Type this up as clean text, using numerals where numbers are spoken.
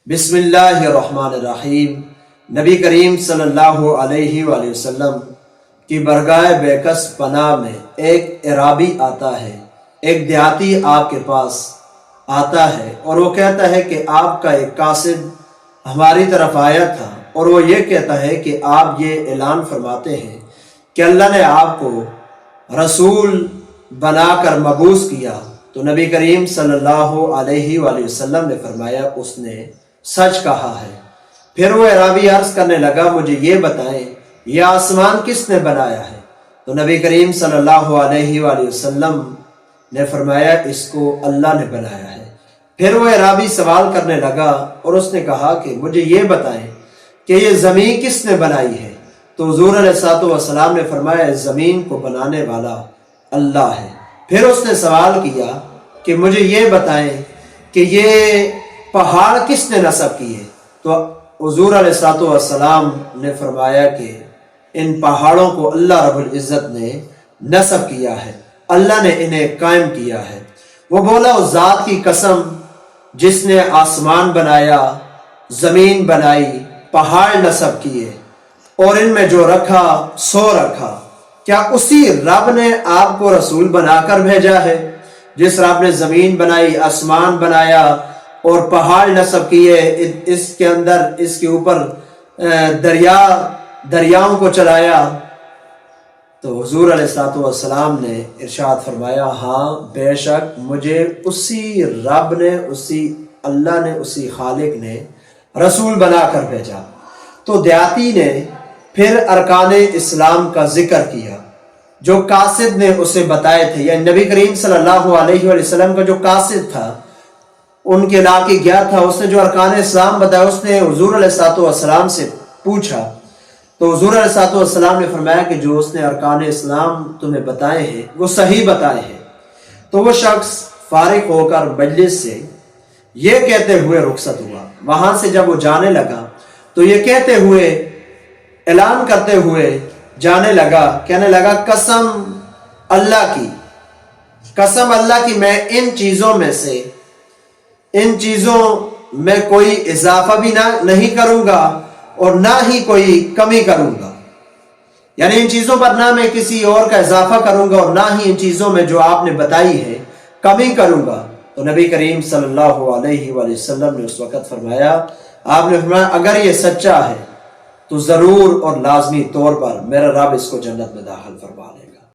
बिस्मिल्लाहिर्रहमानिर्रहीम। नबी करीम सल्लल्लाहु अलैहि वसल्लम की बरगाह बेकस पनाह में एक अराबी आता है, एक देहाती आपके पास आता है और वो कहता है कि आपका एक कासिद हमारी तरफ आया था और वो ये कहता है कि आप ये ऐलान फरमाते हैं कि अल्लाह ने आपको रसूल बनाकर मबूस किया। तो नबी करीम सल्लल्लाहु अलैहि वसल्लम ने फरमाया उसने सच कहा है। फिर वो अराबी अर्ज करने लगा मुझे ये बताएं यह आसमान किसने बनाया है? तो नबी करीम सल्लल्लाहु अलैहि वसल्लम ने फरमाया इसको अल्लाह ने बनाया है। फिर वो अराबी सवाल करने लगा और उसने कहा कि मुझे ये बताएं कि ये ज़मीन किसने बनाई है? तो हुज़ूर अलैहिस्सलातु वस्सलाम ने फरमाया ज़मीन को बनाने वाला अल्लाह है। फिर उसने सवाल किया कि मुझे ये बताएं कि ये पहाड़ किसने नस्ब किए? तो हुज़ूर अलैहिस्सलातु वस्सलाम ने फरमाया कि इन पहाड़ों को अल्लाह रब्बुल इज़्ज़त ने नस्ब किया है, अल्लाह ने इन्हें कायम किया है। वो बोला उस ज़ात की कसम जिसने आसमान बनाया, ज़मीन बनाई, पहाड़ नस्ब किए और इनमें जो रखा सो रखा, क्या उसी रब ने आपको रसूल बनाकर भेजा है? जिस रब ने ज़मीन बनाई, आसमान बनाया और पहाड़ नस्ब किए, इसके अंदर इसके ऊपर दरियाओं को चलाया। तो हुज़ूर अलैहिस्सलातु वस्सलाम ने इरशाद फरमाया हाँ बेशक मुझे उसी रब ने, उसी अल्लाह ने, उसी खालिक ने रसूल बनाकर भेजा। तो देहाती ने फिर अरकान इस्लाम का जिक्र किया जो कासिद ने उसे बताए थे, या नबी करीम सल्लल्लाहु अलैहि वसल्लम का जो कासिद था उनके इलाके गया था, उसने जो अरकान इस्लाम बताया उसने हुज़ूर अलैहिस्सलातु वस्सलाम से पूछा। तो हुज़ूर अलैहिस्सलातु वस्सलाम ने फरमाया कि जो उसने अरकान इस्लाम तुम्हें बताए हैं वो सही बताए हैं। तो वो शख्स फारिग होकर मजलिस से ये कहते हुए रुखसत हुआ। वहां से जब वो जाने लगा तो ये कहते हुए, ऐलान करते हुए जाने लगा, कहने लगा कसम अल्लाह की, कसम अल्लाह की, मैं इन चीज़ों में से, इन चीज़ों में कोई इजाफा भी नहीं करूंगा और ना ही कोई कमी करूंगा। यानी इन चीज़ों पर ना मैं किसी और का इजाफा करूंगा और ना ही इन चीज़ों में जो आपने बताई है कमी करूंगा। तो नबी करीम सल्लल्लाहु अलैहि वसल्लम ने उस वक़्त फरमाया, आपने फरमाया अगर ये सच्चा है तो ज़रूर और लाजमी तौर पर मेरा रब इसको जन्नत में दाखिल फरमा ले।